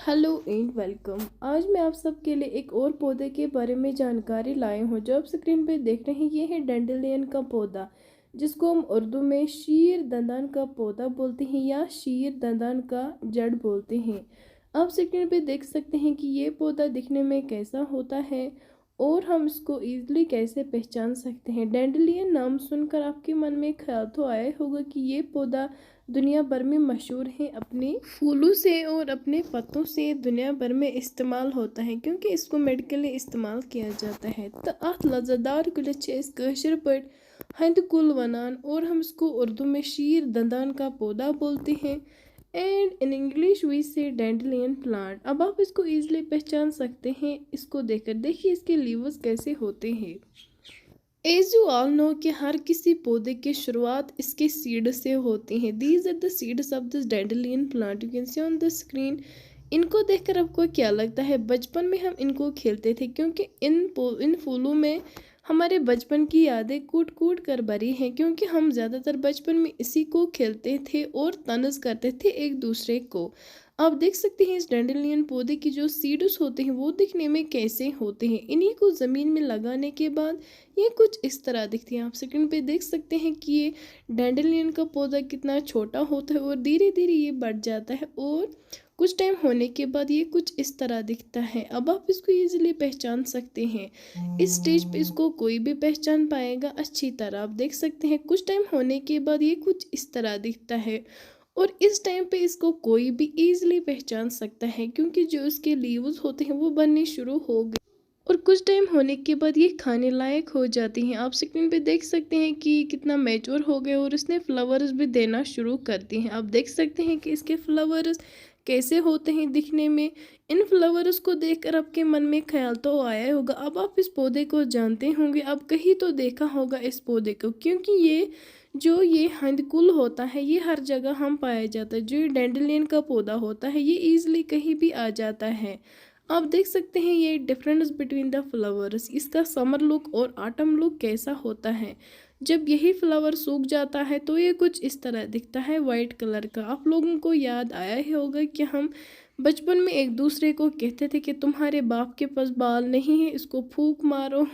Hello and welcome. आज मैं आप सबके लिए एक और पौधे के बारे में जानकारी लाई हूँ। जो आप स्क्रीन पे देख रहे हैं ये है डैंडेलियन का पौधा, जिसको हम उर्दू में शीर दंदान का पौधा बोलते हैं या शीर दंदान का जड़ बोलते हैं। आप स्क्रीन पे देख सकते हैं कि ये पौधा दिखने में कैसा होता है और हम इसको ईजिली कैसे पहचान सकते हैं। डैंडेलियन नाम सुनकर आपके मन में ख्याल तो आया होगा कि ये पौधा दुनिया भर में मशहूर है, अपने फूलों से और अपने पत्तों से दुनिया भर में इस्तेमाल होता है, क्योंकि इसको मेडिकली इस्तेमाल किया जाता है। तो अत लज़ादार कुलिस इस कशर पर हंद कुल वनान और हम इसको उर्दू में शीर दंदान का पौधा बोलते हैं एंड इन इंग्लिश वी से डैंडेलियन प्लांट। अब आप इसको ईजिली पहचान सकते हैं इसको देखकर। देखिए इसके लीव्स कैसे होते हैं। एज यू ऑल नो कि हर किसी पौधे की शुरुआत इसके सीड से होती है। These are the seeds of this dandelion plant, you can see on the screen. इनको देखकर आपको क्या लगता है? बचपन में हम इनको खेलते थे, क्योंकि इन फूलों में हमारे बचपन की यादें कूट कूट कर भरी हैं, क्योंकि हम ज़्यादातर बचपन में इसी को खेलते थे और तनज करते थे एक दूसरे को। आप देख सकते हैं इस डैंडेलियन पौधे की जो सीड्स होते हैं वो दिखने में कैसे होते हैं। इन्हीं को ज़मीन में लगाने के बाद ये कुछ इस तरह दिखती है। आप स्क्रीन पे देख सकते हैं कि ये डैंडेलियन का पौधा कितना छोटा होता है और धीरे धीरे ये बढ़ जाता है और कुछ टाइम होने के बाद ये कुछ इस तरह दिखता है। अब आप इसको इजीली पहचान सकते हैं। इस स्टेज पे इसको कोई भी पहचान पाएगा अच्छी तरह। आप देख सकते हैं कुछ टाइम होने के बाद ये कुछ इस तरह दिखता है और इस टाइम पे इसको कोई भी इजीली पहचान सकता है, क्योंकि जो इसके लीव्स होते हैं वो बनने शुरू हो गए और कुछ टाइम होने के बाद ये खाने लायक हो जाती हैं। आप स्क्रीन पे देख सकते हैं कि कितना मैच्योर हो गए और इसने फ्लावर्स भी देना शुरू कर दिए हैं। आप देख सकते हैं कि इसके फ्लावर्स कैसे होते हैं दिखने में। इन फ्लावर्स को देखकर आपके मन में ख्याल तो आया होगा। अब आप इस पौधे को जानते होंगे, अब कहीं तो देखा होगा इस पौधे को, क्योंकि ये हंदकुल होता है ये हर जगह हम पाया जाता है। जो ये डैंडेलियन का पौधा होता है ये ईजिली कहीं भी आ जाता है। आप देख सकते हैं ये डिफरेंस बिटवीन द फ्लावर्स, इसका समर लुक और ऑटम लुक कैसा होता है। जब यही फ्लावर सूख जाता है तो ये कुछ इस तरह दिखता है वाइट कलर का। आप लोगों को याद आया ही होगा कि हम बचपन में एक दूसरे को कहते थे कि तुम्हारे बाप के पास बाल नहीं है, इसको फूंक मारो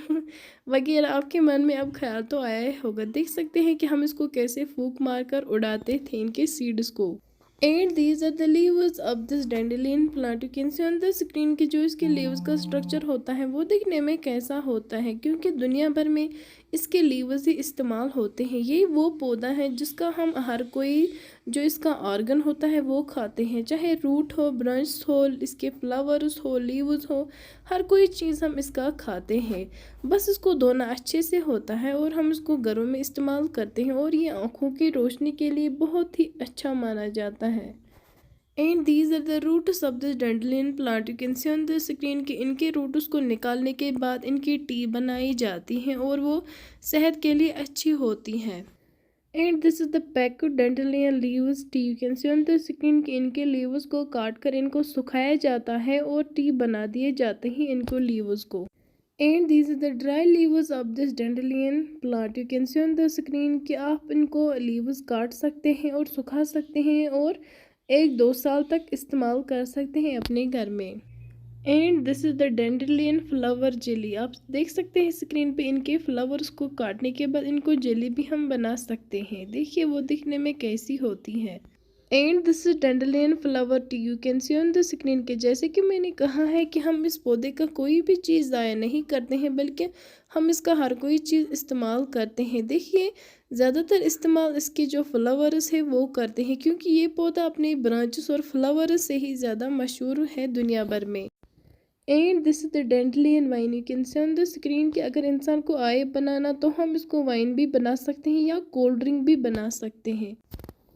वगैरह। आपके मन में अब ख्याल तो आया ही होगा। देख सकते हैं कि हम इसको कैसे फूंक मार कर उड़ाते थे इनके सीड्स को। And these are the leaves of this dandelion plant, you can see on the screen की जो इसके लीव्स का स्ट्रक्चर होता है वो दिखने में कैसा होता है, क्योंकि दुनिया भर में इसके लीव्स ही इस्तेमाल होते हैं। ये वो पौधा है जिसका हम हर कोई जो इसका ऑर्गन होता है वो खाते हैं, चाहे रूट हो, ब्रांच हो, इसके फ्लावर्स हो, लीव्स हो, हर कोई चीज़ हम इसका खाते हैं। बस इसको धोना अच्छे से होता है और हम इसको घरों में इस्तेमाल करते हैं और ये आँखों की रोशनी के लिए बहुत ही अच्छा माना जाता है। And these are the roots of this dandelion plant, you can see on the screen कि इनके रूट्स को निकालने के बाद इनकी टी बनाई जाती हैं और वो सेहत के लिए अच्छी होती हैं। And this is the pack dandelion leaves T, you can see on the screen कि इनके लीव्स को काट कर इनको सुखाया जाता है और टी बना दिए जाते हैं इनको लीव्स को। And this is the dry leaves of this dandelion plant, you can see on the screen कि आप इनको लीव्स काट सकते हैं और सुखा सकते हैं और 1-2 साल तक इस्तेमाल कर सकते हैं अपने घर में। And this is the dandelion flower jelly, आप देख सकते हैं स्क्रीन पे इनके फ्लावर्स को काटने के बाद इनको जेली भी हम बना सकते हैं। देखिए वो दिखने में कैसी होती है। And this is dandelion flower T, you can see on the screen के जैसे कि मैंने कहा है कि हम इस पौधे का कोई भी चीज़ ज़ाया नहीं करते हैं, बल्कि हम इसका हर कोई चीज़ इस्तेमाल करते हैं। देखिए ज़्यादातर इस्तेमाल इसके जो फ्लावर्स है वो करते हैं, क्योंकि ये पौधा अपने ब्रांचेस और फ्लावर्स से ही ज़्यादा मशहूर है दुनिया भर में। And this is the dandelion wine, you can see on the screen कि अगर इंसान को आए बनाना तो हम इसको वाइन भी बना सकते हैं या कोल्ड ड्रिंक भी बना सकते हैं।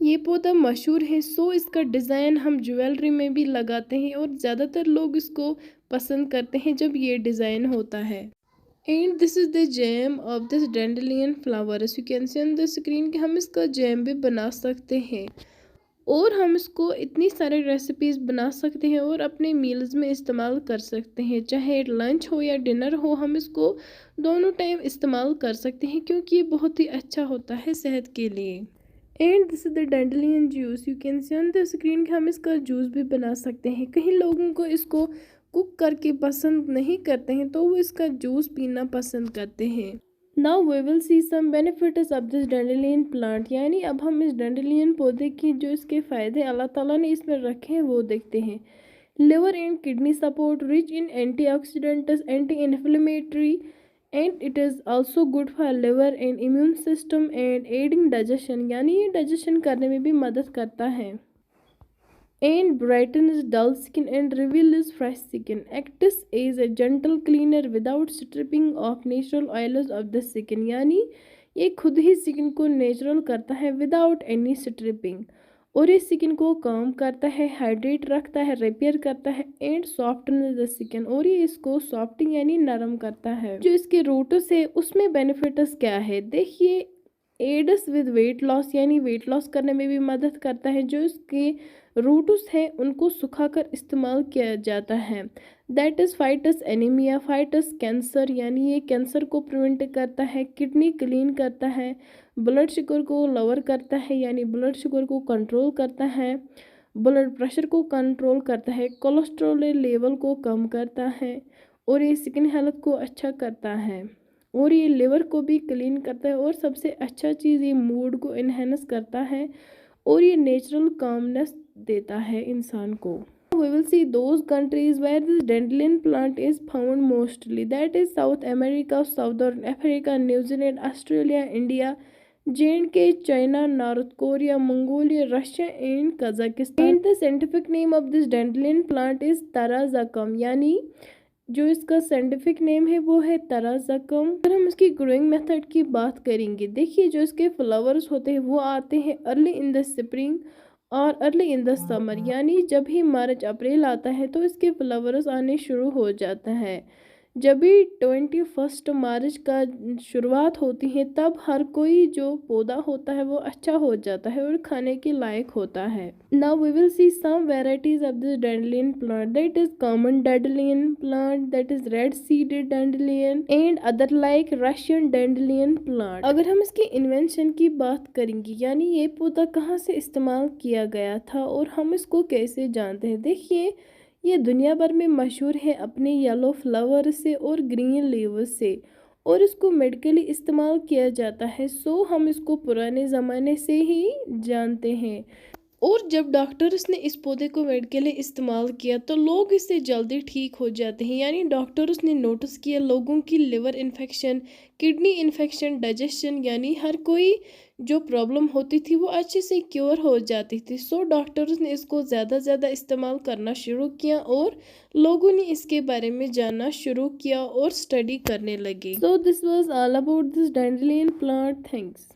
ये पौधा मशहूर है, सो इसका डिज़ाइन हम ज्वेलरी में भी लगाते हैं और ज़्यादातर लोग इसको पसंद करते हैं जब ये डिज़ाइन होता है। And this is the jam of this dandelion flowers, you can see on the screen कि हम इसका जैम भी बना सकते हैं और हम इसको इतनी सारी रेसिपीज़ बना सकते हैं और अपने मील्स में इस्तेमाल कर सकते हैं, चाहे लंच हो या डिनर हो, हम इसको दोनों टाइम इस्तेमाल कर सकते हैं, क्योंकि ये बहुत ही अच्छा होता है सेहत के लिए। And this is the dandelion juice, you can see on the screen कि हम इसका जूस भी बना सकते हैं। कहीं लोगों को इसको कुक करके पसंद नहीं करते हैं तो वो इसका जूस पीना पसंद करते हैं। Now we will see some benefits of this dandelion plant, यानी अब हम इस डैंडलियन पौधे की जो इसके फ़ायदे अल्लाह ताला ने इसमें रखे हैं वो देखते हैं। Liver and kidney support, rich in antioxidants, anti inflammatory, and it is also good for liver and immune system and adding digestion, यानी ये डाइजेशन करने में भी मदद करता है। And brightens dull skin and reveals fresh skin. Acts as a gentle cleaner without stripping off natural oils of the skin. यानी ये खुद ही स्किन को नेचुरल करता है विदाउट एनी स्ट्रिपिंग, और ये स्किन को काम करता है, हाइड्रेट रखता है, रिपेयर करता है एंड सॉफ्टन द स्किन, और ये इसको सॉफ्टिंग यानी नरम करता है। जो इसके रूट्स है उसमें बेनिफिट्स क्या है देखिए। एड्स विद वेट लॉस, यानी वेट लॉस करने में भी मदद करता है। जो इसके रूट्स हैं उनको सुखाकर इस्तेमाल किया जाता है। दैट इज़ फाइटस एनीमिया, फाइटस कैंसर, यानी ये कैंसर को प्रिवेंट करता है। किडनी क्लीन करता है, ब्लड शुगर को लोअर करता है, यानी ब्लड शुगर को कंट्रोल करता है, ब्लड प्रेशर को कंट्रोल करता है, कोलेस्ट्रॉल लेवल को कम करता है, और ये स्किन हेल्थ को अच्छा करता है, और ये लिवर को भी क्लीन करता है, और सबसे अच्छा चीज़ ये मूड को इन्हेंस करता है, और ये नेचुरल कामनेस देता है इंसान को। We will see those countries where this dandelion plant is found mostly, that is South America, Southern Africa, New Zealand, Australia, India, J&K, China, North Korea, Mongolia, Russia and Kazakhstan. And the scientific name of this dandelion plant is Tarazacum, यानी जो इसका scientific name है वो है तराजकम। अगर हम इसकी growing method की बात करेंगे, देखिए जो इसके फ्लावर्स होते हैं वो आते हैं अर्ली इन द स्प्रिंग और अर्ली इन द समर, यानी जब ही मार्च अप्रैल आता है तो इसके फ्लावर्स आने शुरू हो जाता है। जब भी 21 मार्च का शुरुआत होती है तब हर कोई जो पौधा होता है वो अच्छा हो जाता है और खाने के लायक होता है। Now we will see some varieties of this dandelion plant, that is common dandelion plant, that is red seeded dandelion and other like Russian dandelion plant. अगर हम इसकी इन्वेंशन की बात करेंगे, यानी ये पौधा कहाँ से इस्तेमाल किया गया था और हम इसको कैसे जानते हैं, देखिए ये दुनिया भर में मशहूर है अपने येलो फ्लावर से और ग्रीन लीव्स से, और इसको मेडिकली इस्तेमाल किया जाता है। सो हम इसको पुराने ज़माने से ही जानते हैं, और जब डॉक्टर्स ने इस पौधे को मेडिकली इस्तेमाल किया तो लोग इससे जल्दी ठीक हो जाते हैं। यानी डॉक्टर्स ने नोटिस किया लोगों की liver infection, kidney infection, digestion, यानी हर कोई जो प्रॉब्लम होती थी वो अच्छे से क्योर हो जाती थी। सो डॉक्टर्स ने इसको ज़्यादा ज़्यादा इस्तेमाल करना शुरू किया और लोगों ने इसके बारे में जानना शुरू किया और स्टडी करने लगे। So this was all about this dandelion plant. Thanks.